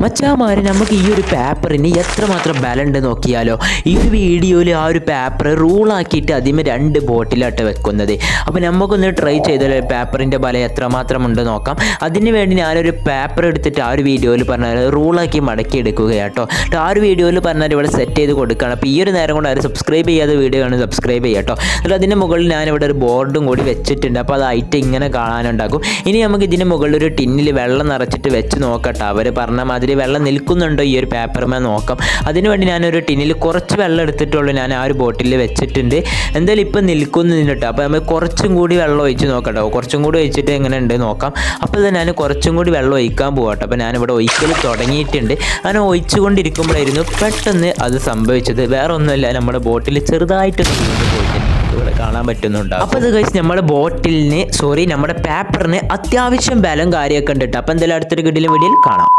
മച്ചാമാര് നമുക്ക് ഈ ഒരു പേപ്പറിന് എത്രമാത്രം ബലം ഉണ്ട് നോക്കിയാലോ. ഈ ഒരു വീഡിയോയിൽ ആ ഒരു പേപ്പർ റൂളാക്കിയിട്ട് അതിന് 2 ബോട്ടിലായിട്ട് വെക്കുന്നത്. അപ്പോൾ നമുക്കൊന്ന് ട്രൈ ചെയ്താൽ പേപ്പറിൻ്റെ ബലം എത്രമാത്രം ഉണ്ട് നോക്കാം. അതിന് വേണ്ടി ഞാനൊരു പേപ്പർ എടുത്തിട്ട് ആ ഒരു വീഡിയോയിൽ പറഞ്ഞാൽ റൂളാക്കി മടക്കി എടുക്കുകയാട്ടോ. ആ ഒരു വീഡിയോയിൽ പറഞ്ഞാൽ ഇവിടെ സെറ്റ് ചെയ്ത് കൊടുക്കുകയാണ്. അപ്പോൾ ഈ ഒരു നേരം കൊണ്ട് ആരും സബ്സ്ക്രൈബ് ചെയ്യാതെ വീഡിയോ ആണ് സബ്സ്ക്രൈബ് ചെയ്യാട്ടോ. എന്നിട്ട് അതിൻ്റെ മുകളിൽ ഞാനിവിടെ ഒരു ബോർഡും കൂടി വെച്ചിട്ടുണ്ട്. അപ്പോൾ അത് ഐറ്റം ഇങ്ങനെ കാണാനുണ്ടാകും. ഇനി നമുക്ക് ഇതിന് മുകളിൽ ഒരു ടിന്നിൽ വെള്ളം നിറച്ചിട്ട് വെച്ച് നോക്കട്ടെ. അവർ പറഞ്ഞ മാതിരി വെള്ളം നിൽക്കുന്നുണ്ടോ ഈ ഒരു പേപ്പറുമേ നോക്കാം. അതിനുവേണ്ടി ഞാനൊരു ടിന്നിൽ കുറച്ച് വെള്ളം എടുത്തിട്ടുള്ളൂ. ഞാൻ ആ ഒരു ബോട്ടിൽ വെച്ചിട്ടുണ്ട്. എന്തായാലും ഇപ്പം നിൽക്കുന്നുണ്ട് കേട്ടോ. അപ്പോൾ നമ്മൾ കുറച്ചും കൂടി വെള്ളം ഒഴിച്ച് നോക്കട്ടോ. കുറച്ചും കൂടി ഒഴിച്ചിട്ട് എങ്ങനെ ഉണ്ട് നോക്കാം. അപ്പോൾ ഇത് ഞാൻ കുറച്ചും കൂടി വെള്ളം ഒഴിക്കാൻ പോകട്ടെ. അപ്പോൾ ഞാനിവിടെ ഒഴിക്കൽ തുടങ്ങിയിട്ടുണ്ട്. അങ്ങനെ ഒഴിച്ചുകൊണ്ടിരിക്കുമ്പോഴായിരുന്നു പെട്ടെന്ന് അത് സംഭവിച്ചത്. വേറെ ഒന്നുമില്ല, നമ്മുടെ ബോട്ടിൽ ചെറുതായിട്ട് പോയിട്ടുണ്ട്. ഇവിടെ കാണാൻ പറ്റുന്നുണ്ടാവും. അപ്പോൾ അത് കഴിച്ച് നമ്മുടെ പേപ്പറിന് അത്യാവശ്യം ബലം കാര്യമൊക്കെ ഉണ്ട് കേട്ടോ. അപ്പോൾ എന്തായാലും അടുത്തൊരു വീഡിയോയിൽ കാണാം.